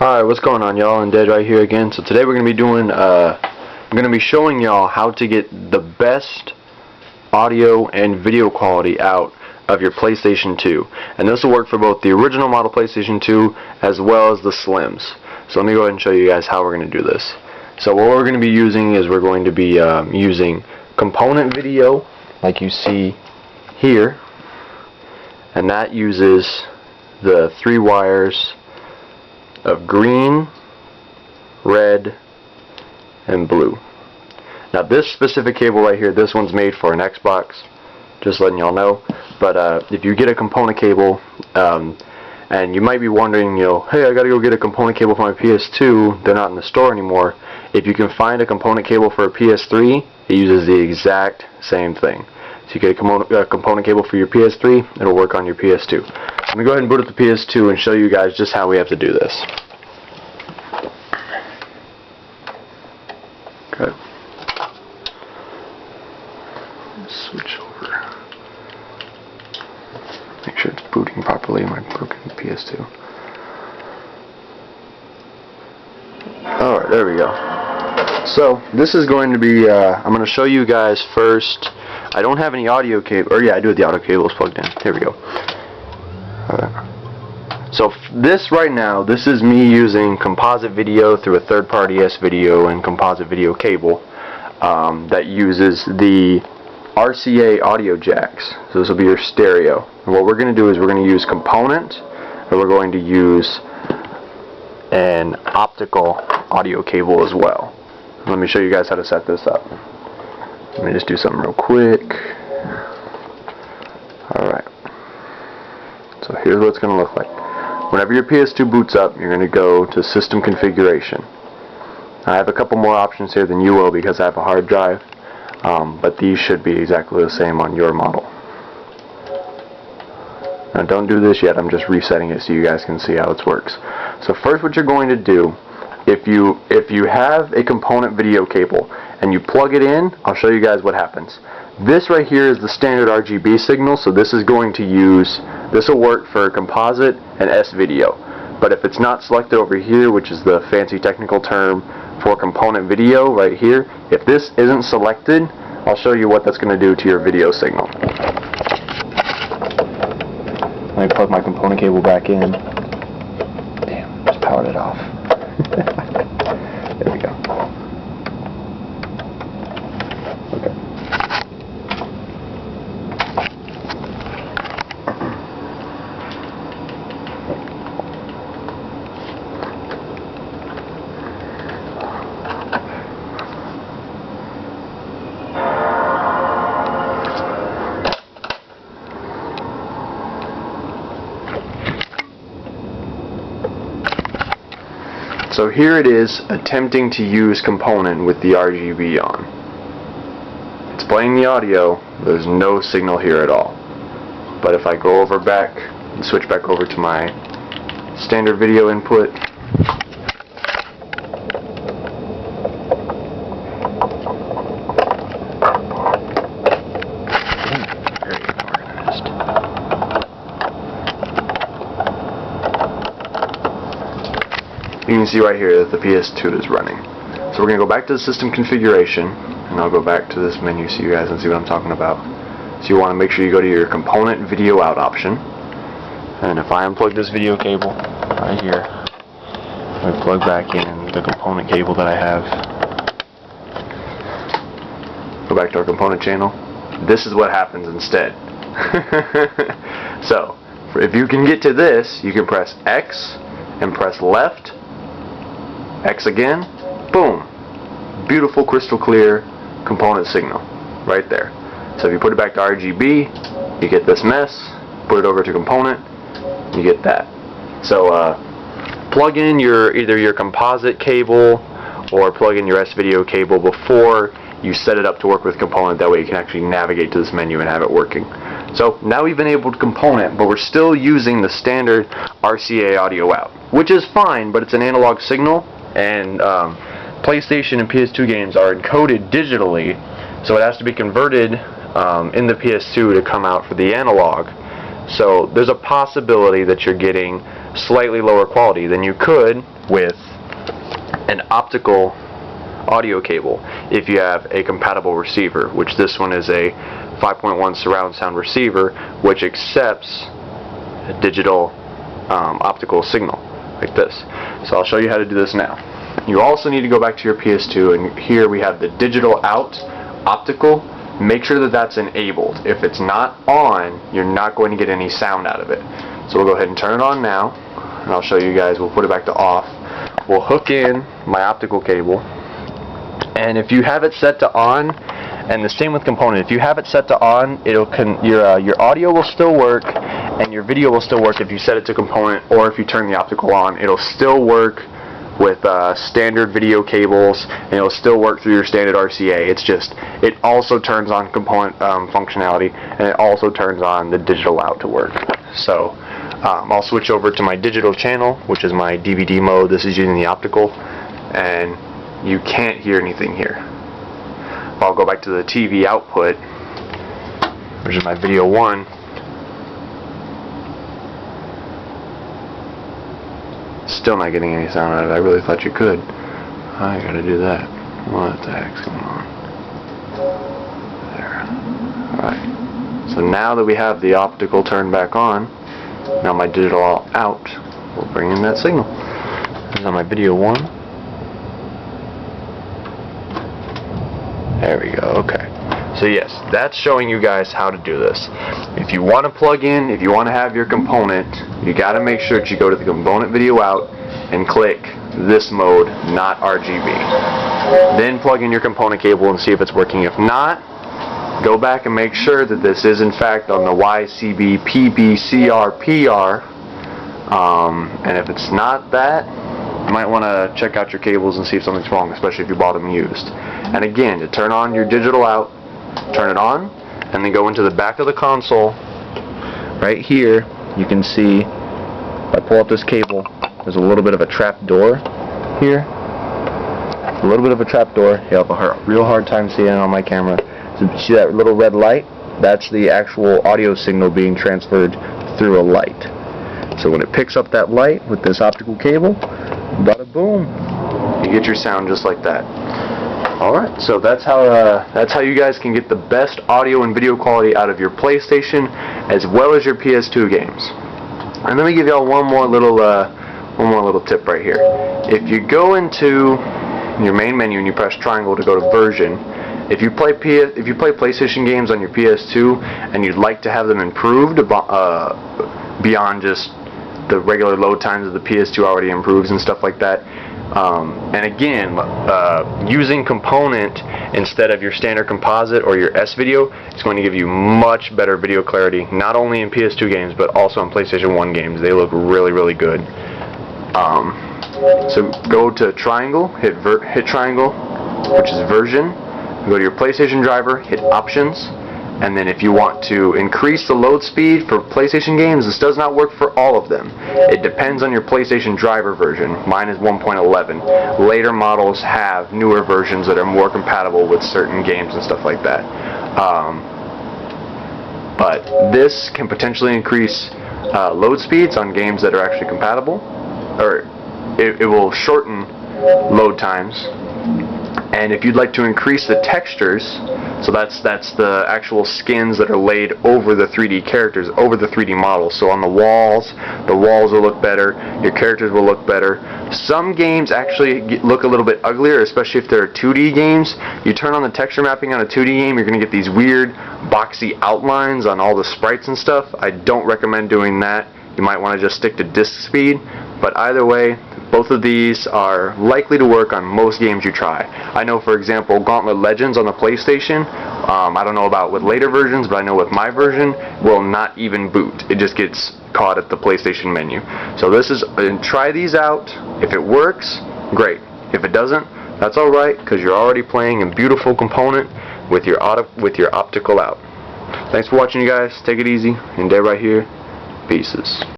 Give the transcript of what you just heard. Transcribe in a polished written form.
Alright, what's going on, y'all? And Dead right here again. So today we're going to be doing, I'm going to be showing y'all how to get the best audio and video quality out of your PlayStation 2. And this will work for both the original model PlayStation 2 as well as the Slims. So let me go ahead and show you guys how we're going to do this. So what we're going to be using is we're going to be using component video, like you see here. And that uses the 3 wires of green, red, and blue. Now this specific cable right here, this one's made for an Xbox, just letting y'all know. But if you get a component cable, and you might be wondering, hey, I gotta go get a component cable for my PS2, they're not in the store anymore. If you can find a component cable for a PS3, it uses the exact same thing. So you get a component cable for your PS3, it'll work on your PS2. Let me go ahead and boot up the PS2 and show you guys just how we have to do this. Okay. Switch over. Make sure it's booting properly on my broken PS2. Alright, there we go. So, this is going to be, I'm going to show you guys first. I don't have any audio cable, or yeah, I do have the audio cables plugged in. Here we go. So this right now, this is me using composite video through a third-party S-Video and composite video cable that uses the RCA audio jacks. So this will be your stereo. And what we're going to do is we're going to use component, and we're going to use an optical audio cable as well. Let me show you guys how to set this up. Let me just do something real quick. Alright. So here's what it's going to look like. Whenever your PS2 boots up, you're going to go to System Configuration. I have a couple more options here than you will because I have a hard drive, but these should be exactly the same on your model. Now don't do this yet, I'm just resetting it so you guys can see how it works. So first what you're going to do, if you have a component video cable and you plug it in, I'll show you guys what happens. This right here is the standard RGB signal, so this will work for composite and S-Video. But if it's not selected over here, which is the fancy technical term for component video right here, if this isn't selected, I'll show you what that's going to do to your video signal. Let me plug my component cable back in. Damn, just powered it off. There we go. Okay. So here it is attempting to use component with the RGB on. It's playing the audio, there's no signal here at all. But if I go over back and switch back over to my standard video input, you can see right here that the PS2 is running. So we're going to go back to the system configuration, and I'll go back to this menu so you guys can see what I'm talking about. So you want to make sure you go to your component video out option, and if I unplug this video cable right here, I plug back in the component cable that I have, go back to our component channel, this is what happens instead. So if you can get to this, you can press X and press left, X again, boom, beautiful crystal clear component signal right there. So if you put it back to RGB, you get this mess. Put it over to component, you get that. So plug in either your composite cable or plug in your S-Video cable before you set it up to work with component. That way you can actually navigate to this menu and have it working. So now we've enabled component, but we're still using the standard RCA audio out, which is fine, but it's an analog signal, and PlayStation and PS2 games are encoded digitally, so it has to be converted in the PS2 to come out for the analog. So there's a possibility that you're getting slightly lower quality than you could with an optical audio cable if you have a compatible receiver, which this one is a 5.1 surround sound receiver, which accepts a digital optical signal like this. So I'll show you how to do this now. You also need to go back to your PS2, and here we have the digital out optical. Make sure that that's enabled. If it's not on, you're not going to get any sound out of it. So we'll go ahead and turn it on now, and I'll show you guys. We'll put it back to off. We'll hook in my optical cable, and if you have it set to on, and the same with component, if you have it set to on, your audio will still work and your video will still work if you set it to component, or if you turn the optical on, it'll still work with standard video cables, and it'll still work through your standard RCA. It's just, it also turns on component functionality, and it also turns on the digital out to work. So I'll switch over to my digital channel, which is my DVD mode. This is using the optical, and you can't hear anything here. I'll go back to the TV output, which is my video 1. Still not getting any sound out of it. I really thought you could. I gotta do that. What the heck's going on? There. Alright. So now that we have the optical turned back on, now my digital out will bring in that signal. This is on my video 1. There we go. Okay. So yes, that's showing you guys how to do this. If you want to plug in, if you want to have your component, you got to make sure that you go to the component video out and click this mode, not RGB. Then plug in your component cable and see if it's working. If not, go back and make sure that this is in fact on the YCB PBCR PR. And if it's not that, you might want to check out your cables and see if something's wrong, especially if you bought them used. And again, to turn on your digital out, turn it on, and then go into the back of the console. Right here, you can see, if I pull up this cable, there's a little bit of a trap door here. A little bit of a trap door. You have a real hard time seeing it on my camera. So you see that little red light? That's the actual audio signal being transferred through a light. So when it picks up that light with this optical cable, bada boom, you get your sound just like that. Alright, so that's how you guys can get the best audio and video quality out of your PlayStation as well as your PS2 games. And let me give y'all one more little tip right here. If you go into your main menu and you press triangle to go to version, if you play PlayStation games on your PS2 and you'd like to have them improved beyond just the regular load times that the PS2 already improves and stuff like that. And again, using component instead of your standard composite or your S-video is going to give you much better video clarity, not only in PS2 games but also in PlayStation 1 games. They look really, really good. So go to triangle, hit triangle, which is version. Go to your PlayStation driver, hit options. And then if you want to increase the load speed for PlayStation games, this does not work for all of them. It depends on your PlayStation driver version. Mine is 1.11. Later models have newer versions that are more compatible with certain games and stuff like that. But this can potentially increase load speeds on games that are actually compatible, or it will shorten load times. And if you'd like to increase the textures, so that's the actual skins that are laid over the 3D characters, over the 3D models. So on the walls will look better, your characters will look better. Some games actually look a little bit uglier, especially if they're 2D games. You turn on the texture mapping on a 2D game, you're going to get these weird boxy outlines on all the sprites and stuff. I don't recommend doing that. You might want to just stick to disk speed. But either way, both of these are likely to work on most games you try. I know, for example, Gauntlet Legends on the PlayStation, I don't know about with later versions, but I know with my version, will not even boot. It just gets caught at the PlayStation menu. So try these out. If it works, great. If it doesn't, that's alright, because you're already playing a beautiful component with your optical out. Thanks for watching, you guys. Take it easy. And right here, pieces.